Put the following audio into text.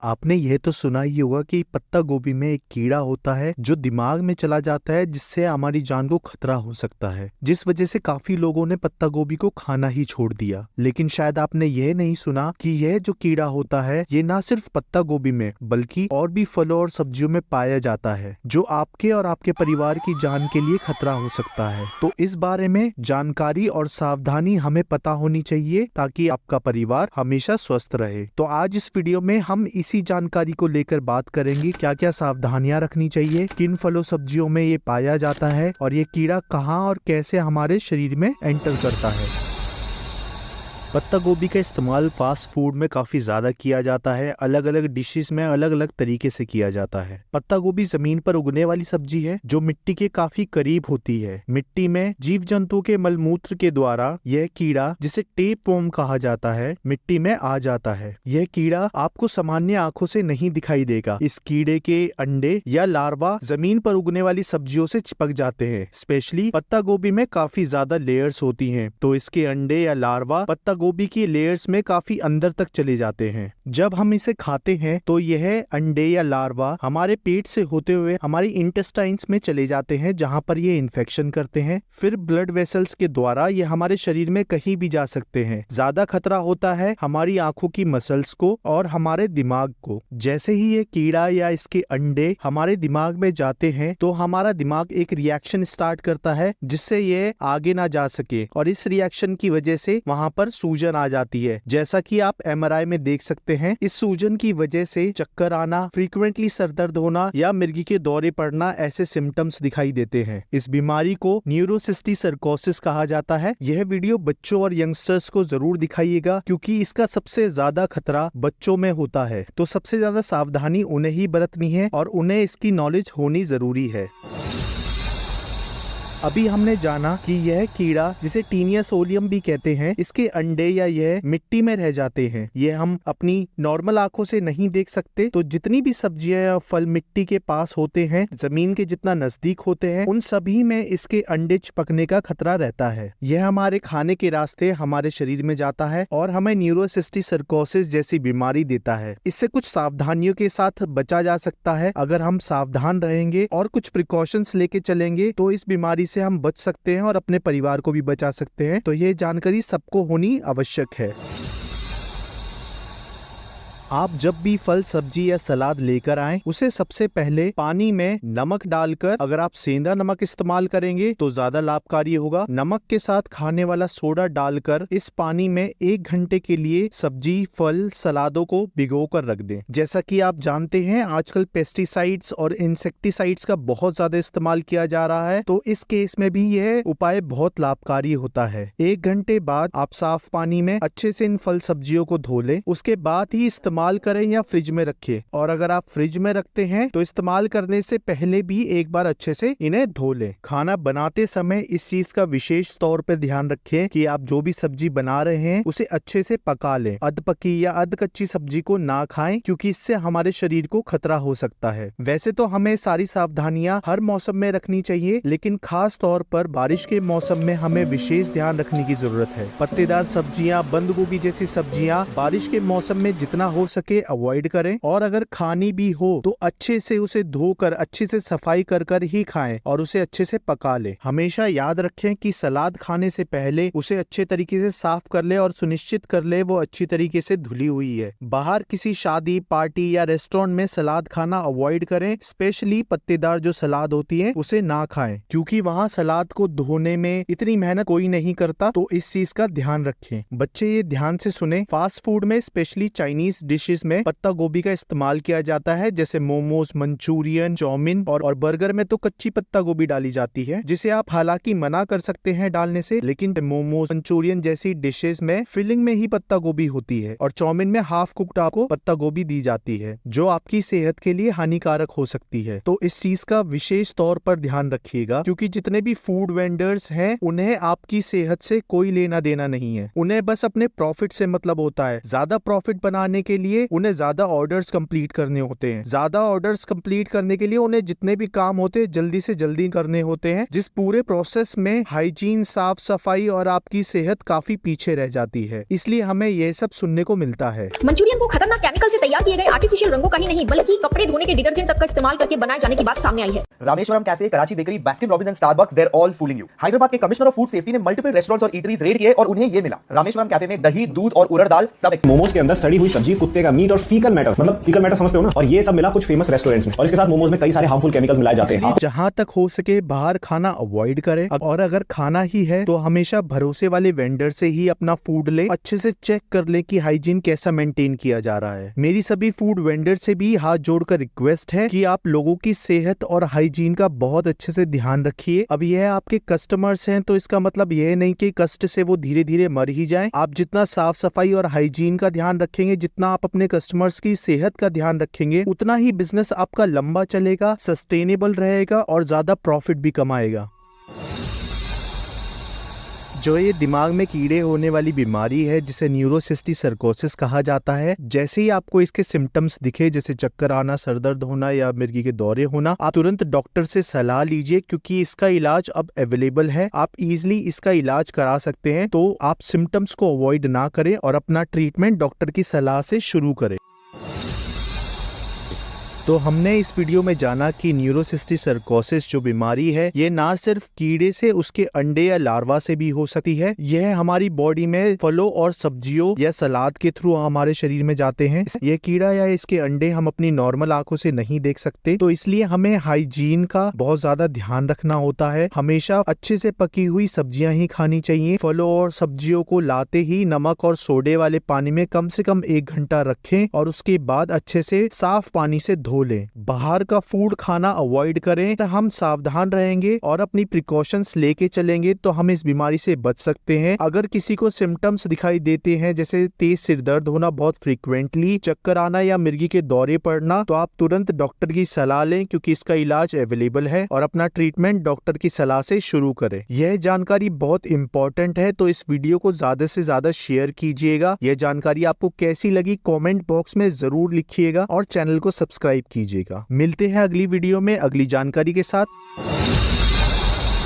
आपने यह तो सुना ही होगा कि पत्ता गोभी में एक कीड़ा होता है जो दिमाग में चला जाता है, जिससे हमारी जान को खतरा हो सकता है, जिस वजह से काफी लोगों ने पत्ता गोभी को खाना ही छोड़ दिया। लेकिन शायद आपने यह नहीं सुना कि यह जो कीड़ा होता है ये ना सिर्फ पत्ता गोभी में बल्कि और भी फलों और सब्जियों में पाया जाता है, जो आपके और आपके परिवार की जान के लिए खतरा हो सकता है। तो इस बारे में जानकारी और सावधानी हमें पता होनी चाहिए ताकि आपका परिवार हमेशा स्वस्थ रहे। तो आज इस वीडियो में हम इसी जानकारी को लेकर बात करेंगे, क्या क्या सावधानियां रखनी चाहिए, किन फलों सब्जियों में ये पाया जाता है और ये कीड़ा कहाँ और कैसे हमारे शरीर में एंटर करता है। पत्ता गोभी का इस्तेमाल फास्ट फूड में काफी ज्यादा किया जाता है। अलग अलग डिशेस में अलग अलग तरीके से किया जाता है। पत्ता गोभी जमीन पर उगने वाली सब्जी है जो मिट्टी के काफी करीब होती है। मिट्टी में जीव जंतु के मलमूत्र के द्वारा यह कीड़ा, जिसे टेपवर्म कहा जाता है, मिट्टी में आ जाता है। यह कीड़ा आपको सामान्य आंखों से नहीं दिखाई देगा। इस कीड़े के अंडे या लार्वा जमीन पर उगने वाली सब्जियों से चिपक जाते हैं। स्पेशली पत्ता गोभी में काफी ज्यादा लेयर्स होती हैं, तो इसके अंडे या लार्वा पत्ता गोभी की लेयर्स में काफी अंदर तक चले जाते हैं। जब हम इसे खाते हैं तो यह अंडे या लार्वा हमारे पेट से होते हुए हमारी इंटेस्टाइन्स में चले जाते हैं, जहां पर ये इन्फेक्शन करते हैं। फिर ब्लड वेसल्स के द्वारा ये हमारे शरीर में कहीं भी जा सकते हैं। ज्यादा खतरा होता है हमारी आंखों की मसल्स को और हमारे दिमाग को। जैसे ही ये कीड़ा या इसके अंडे हमारे दिमाग में जाते हैं तो हमारा दिमाग एक रिएक्शन स्टार्ट करता है, जिससे ये आगे ना जा सके, और इस रिएक्शन की वजह से वहां पर सूजन आ जाती है। जैसा कि आप एमआरआई में देख सकते हैं, इस सूजन की वजह से चक्कर आना, फ्रीक्वेंटली सर दर्द होना या मिर्गी के दौरे पड़ना ऐसे सिम्टम्स दिखाई देते हैं। इस बीमारी को न्यूरोसिस्टिक सर्कोसिस कहा जाता है। यह वीडियो बच्चों और यंगस्टर्स को जरूर दिखाइएगा, क्योंकि इसका सबसे ज्यादा खतरा बच्चों में होता है। तो सबसे ज्यादा सावधानी उन्हें ही बरतनी है और उन्हें इसकी नॉलेज होनी जरूरी है। अभी हमने जाना कि यह कीड़ा, जिसे टीनिया सोलियम भी कहते हैं, इसके अंडे या यह मिट्टी में रह जाते हैं। यह हम अपनी नॉर्मल आंखों से नहीं देख सकते। तो जितनी भी सब्जियां या फल मिट्टी के पास होते हैं, जमीन के जितना नजदीक होते हैं, उन सभी में इसके अंडे चिपकने का खतरा रहता है। यह हमारे खाने के रास्ते हमारे शरीर में जाता है और हमें न्यूरोसिस्टिक सर्कोसिस जैसी बीमारी देता है। इससे कुछ सावधानियों के साथ बचा जा सकता है। अगर हम सावधान रहेंगे और कुछ प्रिकॉशंस लेके चलेंगे तो इस बीमारी से हम बच सकते हैं और अपने परिवार को भी बचा सकते हैं। तो ये जानकारी सबको होनी आवश्यक है। आप जब भी फल, सब्जी या सलाद लेकर आएं, उसे सबसे पहले पानी में नमक डालकर, अगर आप सेंधा नमक इस्तेमाल करेंगे तो ज्यादा लाभकारी होगा। नमक के साथ खाने वाला सोडा डालकर इस पानी में 1 घंटे के लिए सब्जी, फल, सलादों को भिगो कर रख दें। जैसा कि आप जानते हैं, आजकल पेस्टिसाइड्स और इंसेक्टिसाइड्स का बहुत ज्यादा इस्तेमाल किया जा रहा है, तो इस केस में भी यह उपाय बहुत लाभकारी होता है। 1 घंटे बाद आप साफ पानी में अच्छे से इन फल सब्जियों को धो लें। उसके बाद ही इस्तेमाल करें या फ्रिज में रखें। और अगर आप फ्रिज में रखते हैं तो इस्तेमाल करने से पहले भी एक बार अच्छे से इन्हें धो लें। खाना बनाते समय इस चीज का विशेष तौर पे ध्यान रखें कि आप जो भी सब्जी बना रहे हैं उसे अच्छे से पका लें। अधपकी या अधकच्ची सब्जी को ना खाएं, क्योंकि इससे हमारे शरीर को खतरा हो सकता है। वैसे तो हमें सारी सावधानियां हर मौसम में रखनी चाहिए, लेकिन खास तौर पर बारिश के मौसम में हमें विशेष ध्यान रखने की जरूरत है। पत्तेदार सब्जियां, बंद गोभी जैसी सब्जियां बारिश के मौसम में जितना हो सके अवॉइड करें, और अगर खानी भी हो तो अच्छे से उसे धोकर, अच्छे से सफाई कर कर ही खाएं और उसे अच्छे से पका लें। हमेशा याद रखें कि सलाद खाने से पहले उसे अच्छे तरीके से साफ कर ले और सुनिश्चित कर ले वो अच्छी तरीके से धुली हुई है। बाहर किसी शादी, पार्टी या रेस्टोरेंट में सलाद खाना अवॉइड करें। स्पेशली पत्तेदार जो सलाद होती है उसे ना खाएं, क्योंकि वहाँ सलाद को धोने में इतनी मेहनत कोई नहीं करता। तो इस चीज का ध्यान रखें। बच्चे ये ध्यान से सुने, फास्ट फूड में स्पेशली चाइनीज डिशेस में पत्ता गोभी का इस्तेमाल किया जाता है, जैसे मोमोज, मंचूरियन, चाउमीन और बर्गर में तो कच्ची पत्ता गोभी डाली जाती है, जिसे आप हालांकि मना कर सकते हैं डालने से, लेकिन मोमोज, मंचूरियन जैसी डिशेस में फिलिंग में ही पत्ता गोभी होती है और चाउमीन में हाफ कुक्ड आपको पत्ता गोभी दी जाती है, जो आपकी सेहत के लिए हानिकारक हो सकती है। तो इस चीज का विशेष तौर पर ध्यान रखिएगा, क्योंकि जितने भी फूड वेंडर्स हैं उन्हें आपकी सेहत से कोई लेना देना नहीं है। उन्हें बस अपने प्रॉफिट से मतलब होता है। ज्यादा प्रॉफिट बनाने के लिए उन्हें ज्यादा ऑर्डर्स कंप्लीट करने होते हैं। ज्यादा ऑर्डर्स कंप्लीट करने के लिए उन्हें जितने भी काम होते हैं जल्दी से जल्दी करने होते हैं, जिस पूरे प्रोसेस में हाइजीन, साफ सफाई और आपकी सेहत काफी पीछे रह जाती है। इसलिए हमें यह सब सुनने को मिलता है। मंचूरियन को खतरनाक केमिकल से तैयार किए गए आर्टिफिशियल रंगों का ही नहीं बल्कि कपड़े धोने के डिटर्जेंट तक का इस्तेमाल करके बनाए जाने की बात सामने आई है। Rameshwaram cafe, Karachi bakery, Baskin Robbins and Starbucks, they're all fooling you. Hyderabad के कमिश्नर ऑफ फूड सेफ्टी ने मल्टीपल रेस्टोरेंट्स और ईटरीज रेड किए और उन्हें ये मिला। रामेश्वरम कैफे में दही, दूध और उड़द दाल सब। मोमोज के अंदर सड़ी हुई सब्जी, कुत्ते का मीट और फीकल मैटर, मतलब फीकल मैटर समझते हो ना, और ये सब मिला कुछ फेमस रेस्टोरेंट्स में। और इसके साथ मोमोज में कई सारे हार्मफुल केमिकल्स मिलाए जाते हैं। जहां तक हो सके बाहर खाना अवॉइड करें, और अगर खाना ही है तो हमेशा भरोसे वाले वेंडर से ही अपना फूड ले। अच्छे से चेक कर ले कि हाइजीन कैसा मेंटेन किया जा रहा है। मेरी सभी फूड वेंडर से भी हाथ जोड़कर रिक्वेस्ट है कि आप लोगों की सेहत और हाइजीन का बहुत अच्छे से ध्यान रखिए। अब यह आपके कस्टमर्स हैं तो इसका मतलब यह नहीं कि कष्ट से वो धीरे धीरे मर ही जाएं। आप जितना साफ सफाई और हाइजीन का ध्यान रखेंगे, जितना आप अपने कस्टमर्स की सेहत का ध्यान रखेंगे, उतना ही बिजनेस आपका लंबा चलेगा, सस्टेनेबल रहेगा और ज्यादा प्रॉफिट भी कमाएगा। जो ये दिमाग में कीड़े होने वाली बीमारी है जिसे न्यूरोसिस्टिक सर्कोसिस कहा जाता है, जैसे ही आपको इसके सिम्टम्स दिखे, जैसे चक्कर आना, सर दर्द होना या मिर्गी के दौरे होना, आप तुरंत डॉक्टर से सलाह लीजिए क्योंकि इसका इलाज अब अवेलेबल है। आप इजीली इसका इलाज करा सकते हैं। तो आप सिम्टम्स को अवॉइड ना करें और अपना ट्रीटमेंट डॉक्टर की सलाह से शुरू करें। तो हमने इस वीडियो में जाना कि न्यूरोसिस्टिक सर्कोसिस जो बीमारी है, ये ना सिर्फ कीड़े से, उसके अंडे या लार्वा से भी हो सकती है। यह हमारी बॉडी में फलों और सब्जियों या सलाद के थ्रू हमारे शरीर में जाते हैं। ये कीड़ा या इसके अंडे हम अपनी नॉर्मल आंखों से नहीं देख सकते, तो इसलिए हमें हाइजीन का बहुत ज्यादा ध्यान रखना होता है। हमेशा अच्छे से पकी हुई सब्जियां ही खानी चाहिए। फलों और सब्जियों को लाते ही नमक और सोडे वाले पानी में कम से कम 1 घंटा रखें और उसके बाद अच्छे से साफ पानी से धो लें। बाहर का फूड खाना अवॉइड करें। हम सावधान रहेंगे और अपनी प्रिकॉशंस लेके चलेंगे तो हम इस बीमारी से बच सकते हैं। अगर किसी को सिम्टम्स दिखाई देते हैं जैसे तेज सिर दर्द होना बहुत फ्रीक्वेंटली, चक्कर आना या मिर्गी के दौरे पड़ना, तो आप तुरंत डॉक्टर की सलाह लें क्योंकि इसका इलाज अवेलेबल है और अपना ट्रीटमेंट डॉक्टर की सलाह से शुरू करें। यह जानकारी बहुत इंपॉर्टेंट है तो इस वीडियो को ज्यादा से ज्यादा शेयर कीजिएगा। यह जानकारी आपको कैसी लगी कमेंट बॉक्स में जरूर लिखिएगा और चैनल को सब्सक्राइब कीजिएगा। मिलते हैं अगली वीडियो में अगली जानकारी के साथ।